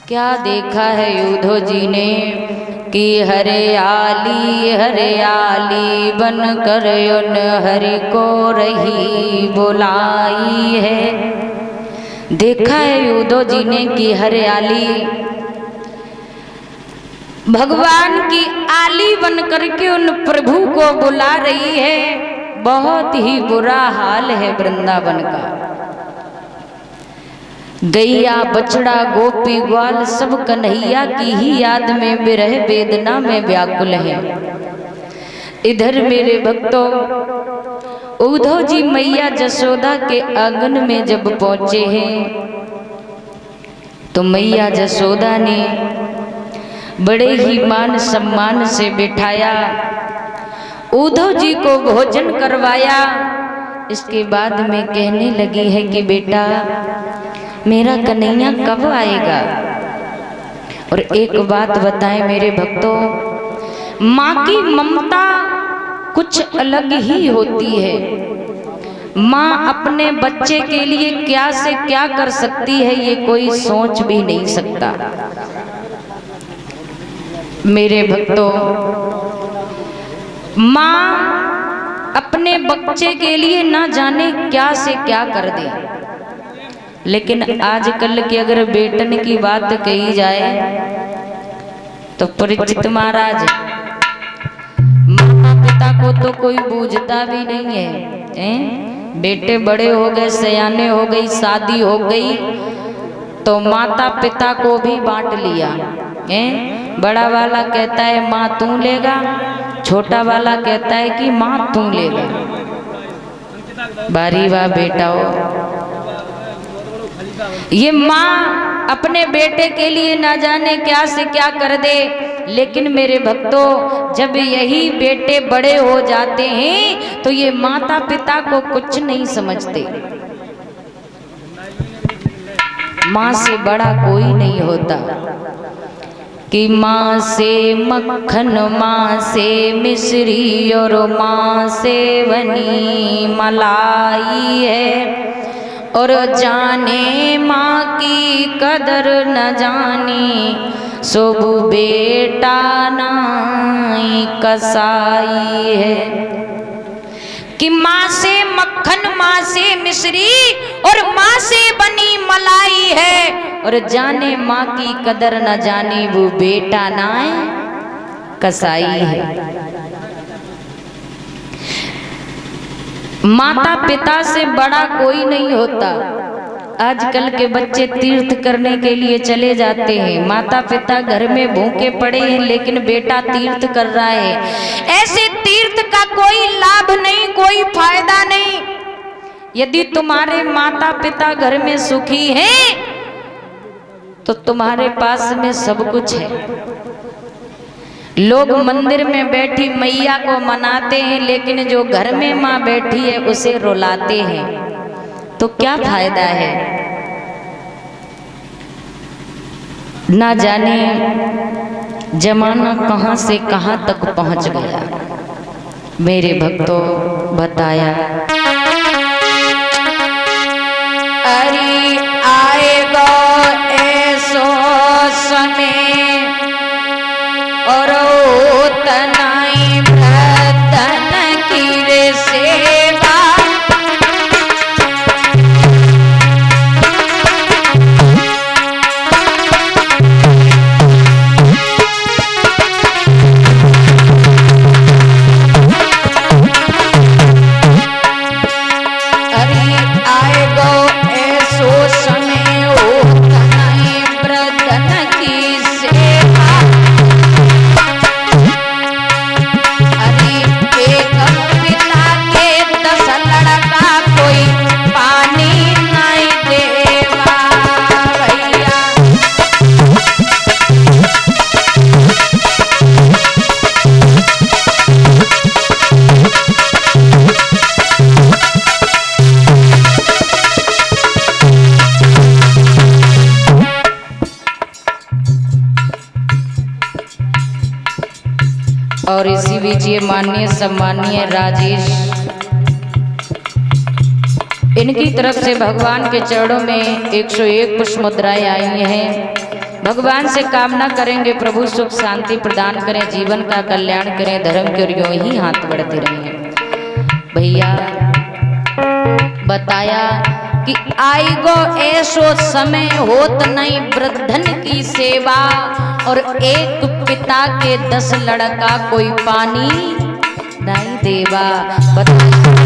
क्या देखा है यूधो जी ने कि हरियाली हरियाली बन कर उन हरि को रही बुलाई है। देखा है यूधो जी ने कि हरियाली भगवान की आली बन करके उन प्रभु को बुला रही है। बहुत ही बुरा हाल है वृंदावन का। गैया बछड़ा गोपी ग्वाल सब कन्हैया की ही याद में विरह वेदना में व्याकुल है। इधर मेरे भक्तों उद्धव जी मैया जसोदा के आंगन में जब पहुंचे हैं तो मैया जसोदा ने बड़े ही मान सम्मान से बिठाया, उद्धव जी को भोजन करवाया। इसके बाद में कहने लगी है कि बेटा मेरा कन्हैया कब आएगा। और एक बात बताएं मेरे भक्तों, माँ की ममता कुछ अलग ही होती है। माँ अपने बच्चे के लिए क्या से क्या कर सकती है ये कोई सोच भी नहीं सकता। मेरे भक्तों, माँ अपने बच्चे के लिए ना जाने क्या से क्या कर दे, लेकिन आजकल के अगर बेटन की बात कही जाए तो परीक्षित महाराज माता पिता को तो कोई बूझता भी नहीं है। बेटे बड़े हो गए, सयाने हो गई, शादी हो गई तो माता पिता को भी बांट लिया। बड़ा वाला कहता है माँ तू लेगा, छोटा वाला कहता है कि माँ तू लेगा। बारी वाह बेटा हो। ये माँ अपने बेटे के लिए ना जाने क्या से क्या कर दे, लेकिन मेरे भक्तों जब यही बेटे बड़े हो जाते हैं तो ये माता पिता को कुछ नहीं समझते। माँ से बड़ा कोई नहीं होता कि माँ से मक्खन, माँ से मिश्री और माँ से बनी मलाई है। और जाने माँ की कदर न जाने सोबू बेटा नाई कसाई है। कि माँ से मक्खन, माँ से मिश्री और माँ से बनी मलाई है। और जाने माँ की कदर न जाने वो बेटा नाई कसाई है। माता पिता से बड़ा कोई नहीं होता। आजकल के बच्चे तीर्थ करने के लिए चले जाते हैं, माता पिता घर में भूखे पड़े हैं लेकिन बेटा तीर्थ कर रहा है। ऐसे तीर्थ का कोई लाभ नहीं, कोई फायदा नहीं। यदि तुम्हारे माता पिता घर में सुखी हैं तो तुम्हारे पास में सब कुछ है। लोग मंदिर में बैठी मैया को मनाते हैं लेकिन जो घर में माँ बैठी है उसे रुलाते हैं, तो क्या फायदा है। ना जाने जमाना कहाँ से कहाँ तक पहुँच गया। मेरे भक्तों बताया अरे आएगा ऐसो समय और तनाई भ्रतन की रे सेवा। अरे आएगो ऐसो समय ओ तनाई भ्रतन की सेवा। और इसी बीच ये माननीय सम्मानीय राजेश, इनकी तरफ से भगवान के चरणों में 101 पुष्प मुद्राएं आई हैं। भगवान से कामना करेंगे प्रभु सुख शांति प्रदान करें, जीवन का कल्याण करें, धर्म की ओर यूं ही हाथ बढ़ते रहें। भैया बताया कि आई गो ऐसो समय होत नहीं वृद्धन की सेवा, और एक पिता के 10 लड़का कोई पानी नहीं देवा। बताइए